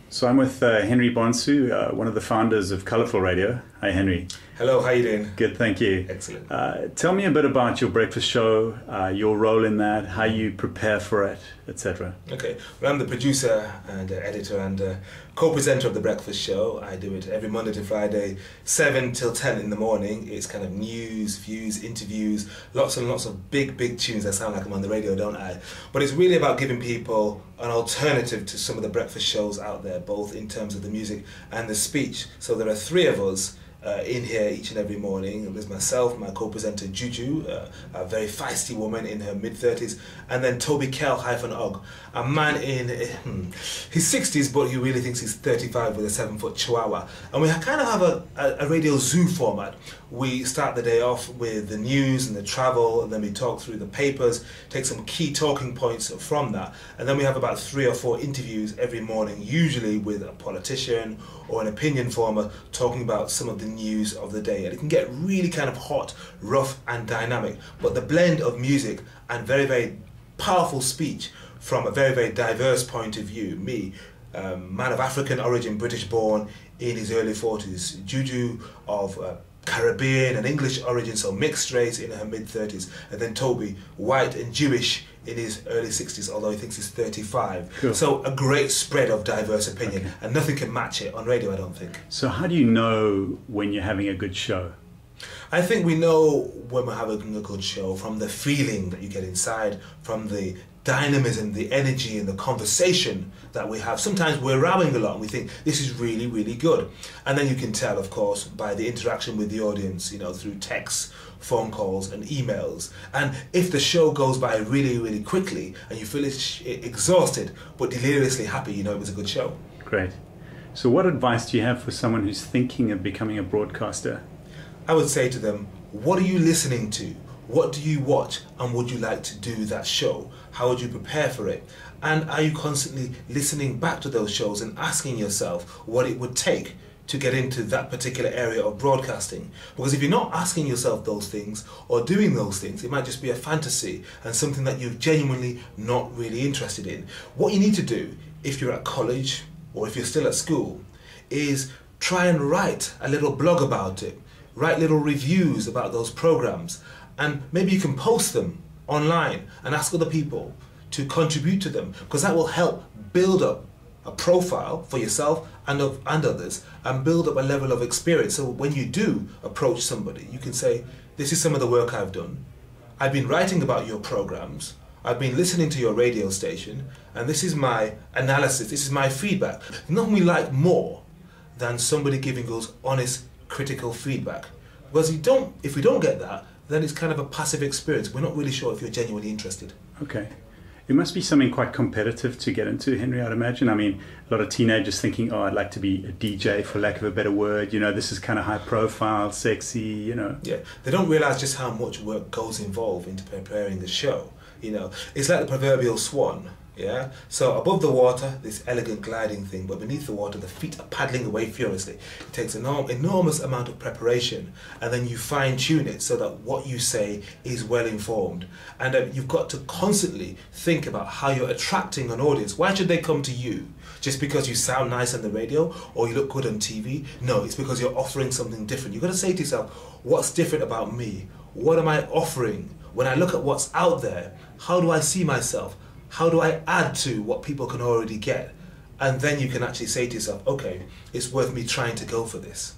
So I'm with Henry Bonsu, one of the founders of Colourful Radio. Hi, Henry. Hello, how are you doing? Good, thank you. Excellent. Tell me a bit about your breakfast show, your role in that, how you prepare for it, etc. Okay, well, I'm the producer and editor and co-presenter of The Breakfast Show. I do it every Monday to Friday, 7 till 10 in the morning. It's kind of news, views, interviews, lots and lots of big tunes. I sound like I'm on the radio, don't I? But it's really about giving people an alternative to some of the breakfast shows out there, both in terms of the music and the speech. So there are three of us in here each and every morning. There's myself, my co-presenter Juju, a very feisty woman in her mid-30s, and then Toby Kell-Og, a man in his 60s, but he really thinks he's 35 with a 7-foot chihuahua. And we kind of have a radio zoo format. We start the day off with the news and the travel, and then we talk through the papers, take some key talking points from that, and then we have about 3 or 4 interviews every morning, usually with a politician or an opinion former talking about some of the news of the day. And it can get really kind of hot, rough and dynamic, but the blend of music and very powerful speech from a very diverse point of view. Me, man of African origin, British born, in his early 40s. Juju of Caribbean and English origin, so mixed race, in her mid-30s. And then Toby, white and Jewish, in his early 60s, although he thinks he's 35. Cool. So a great spread of diverse opinion, and nothing can match it on radio, I don't think. So how do you know when you're having a good show? I think we know when we're having a good show from the feeling that you get inside, from the dynamism, the energy and the conversation that we have. Sometimes we're rowing along, we think this is really good. And then you can tell, of course, by the interaction with the audience, you know, through texts, phone calls and emails. And if the show goes by really quickly and you feel exhausted but deliriously happy, you know it was a good show. Great. So what advice do you have for someone who's thinking of becoming a broadcaster? I would say to them, what are you listening to? What do you watch, and would you like to do that show? How would you prepare for it? And are you constantly listening back to those shows and asking yourself what it would take to get into that particular area of broadcasting? Because if you're not asking yourself those things or doing those things, it might just be a fantasy and something that you're genuinely not really interested in. What you need to do, if you're at college or if you're still at school, is try and write a little blog about it. Write little reviews about those programs, and maybe you can post them online and ask other people to contribute to them, because that will help build up a profile for yourself and others, and build up a level of experience. So when you do approach somebody, you can say, this is some of the work I've done. I've been writing about your programs. I've been listening to your radio station, and this is my analysis, this is my feedback. Nothing we like more than somebody giving us honest, critical feedback. Because if we don't get that, then it's kind of a passive experience. We're not really sure if you're genuinely interested. Okay. It must be something quite competitive to get into, Henry, I'd imagine. I mean, a lot of teenagers thinking, oh, I'd like to be a DJ, for lack of a better word. You know, this is kind of high profile, sexy, you know. Yeah, they don't realize just how much work goes involved into preparing the show. You know, it's like the proverbial swan. Yeah, so above the water, this elegant gliding thing, but beneath the water, the feet are paddling away furiously. It takes an enormous amount of preparation, and then you fine-tune it so that what you say is well-informed. And you've got to constantly think about how you're attracting an audience. Why should they come to you? Just because you sound nice on the radio or you look good on TV? No, it's because you're offering something different. You've got to say to yourself, what's different about me? What am I offering? When I look at what's out there, how do I see myself? How do I add to what people can already get? And then you can actually say to yourself, okay, it's worth me trying to go for this.